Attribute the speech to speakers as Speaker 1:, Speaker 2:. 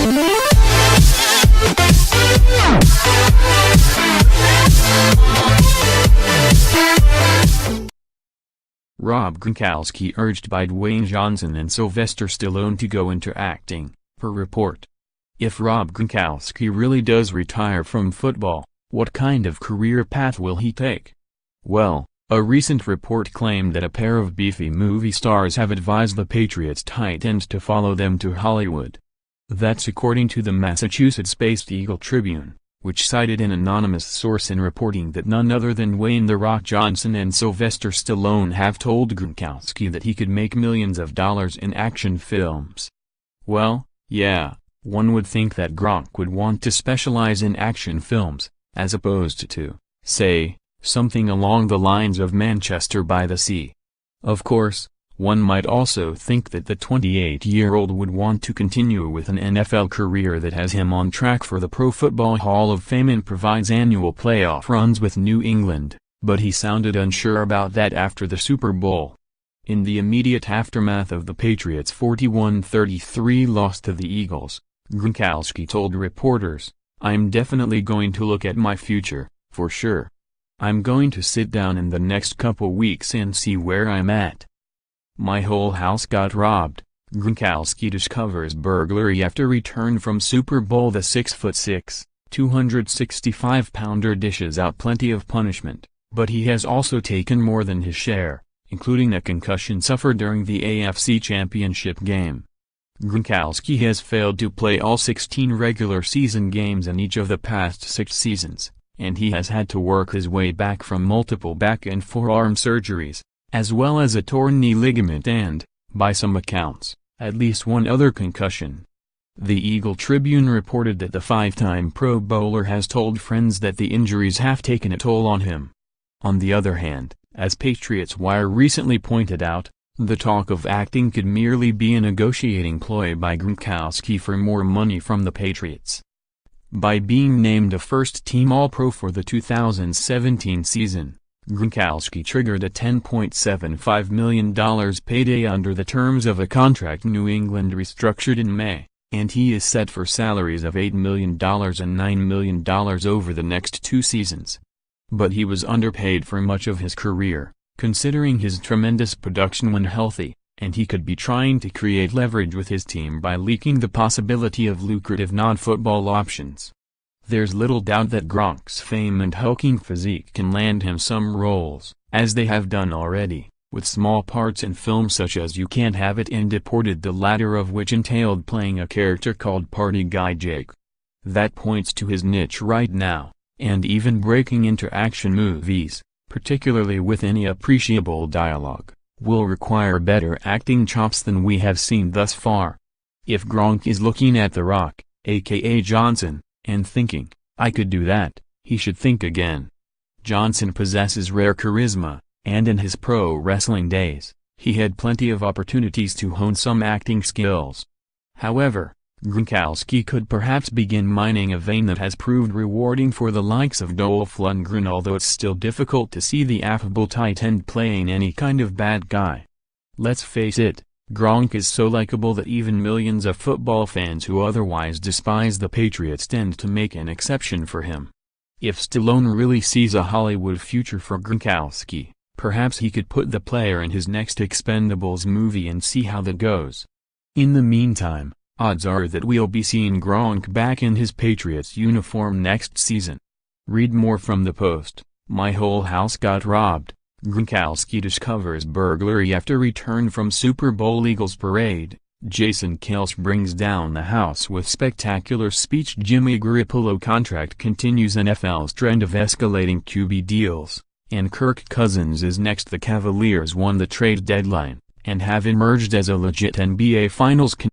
Speaker 1: Rob Gronkowski urged by Dwayne Johnson and Sylvester Stallone to go into acting, per report. If Rob Gronkowski really does retire from football, what kind of career path will he take? Well, a recent report claimed that a pair of beefy movie stars have advised the Patriots tight end to follow them to Hollywood. That's according to the Massachusetts-based Eagle-Tribune, which cited an anonymous source in reporting that none other than Dwayne "The Rock" Johnson and Sylvester Stallone have told Gronkowski that he could make millions of dollars in action films. Well, yeah, one would think that Gronk would want to specialize in action films, as opposed to, say, something along the lines of Manchester by the Sea. Of course, one might also think that the 28-year-old would want to continue with an NFL career that has him on track for the Pro Football Hall of Fame and provides annual playoff runs with New England, but he sounded unsure about that after the Super Bowl. In the immediate aftermath of the Patriots' 41-33 loss to the Eagles, Gronkowski told reporters, "I'm definitely going to look at my future, for sure. I'm going to sit down in the next couple weeks and see where I'm at. My whole house got robbed." Gronkowski discovers burglary after return from Super Bowl. The 6'6", 265-pounder dishes out plenty of punishment, but he has also taken more than his share, including a concussion suffered during the AFC Championship game. Gronkowski has failed to play all 16 regular season games in each of the past 6 seasons, and he has had to work his way back from multiple back and forearm surgeries, as well as a torn knee ligament and, by some accounts, at least one other concussion. The Eagle-Tribune reported that the 5-time Pro Bowler has told friends that the injuries have taken a toll on him. On the other hand, as Patriots Wire recently pointed out, the talk of acting could merely be a negotiating ploy by Gronkowski for more money from the Patriots. By being named a first-team All-Pro for the 2017 season, Gronkowski triggered a $10.75 million payday under the terms of a contract New England restructured in May, and he is set for salaries of $8 million and $9 million over the next 2 seasons. But he was underpaid for much of his career, considering his tremendous production when healthy, and he could be trying to create leverage with his team by leaking the possibility of lucrative non-football options. There's little doubt that Gronk's fame and hulking physique can land him some roles, as they have done already, with small parts in films such as You Can't Have It and Deported, the latter of which entailed playing a character called Party Guy Jake. That points to his niche right now, and even breaking into action movies, particularly with any appreciable dialogue, will require better acting chops than we have seen thus far. If Gronk is looking at The Rock, aka Johnson, and thinking, "I could do that," he should think again. Johnson possesses rare charisma, and in his pro wrestling days, he had plenty of opportunities to hone some acting skills. However, Gronkowski could perhaps begin mining a vein that has proved rewarding for the likes of Dolph Lundgren, although it's still difficult to see the affable tight end playing any kind of bad guy. Let's face it, Gronk is so likable that even millions of football fans who otherwise despise the Patriots tend to make an exception for him. If Stallone really sees a Hollywood future for Gronkowski, perhaps he could put the player in his next Expendables movie and see how that goes. In the meantime, odds are that we'll be seeing Gronk back in his Patriots uniform next season. Read more from the Post. My whole house got robbed. Gronkowski discovers burglary after return from Super Bowl Eagles parade. Jason Kelce brings down the house with spectacular speech. Jimmy Garoppolo contract continues. NFL's trend of escalating QB deals, and Kirk Cousins is next. The Cavaliers won the trade deadline, and have emerged as a legit NBA Finals contender.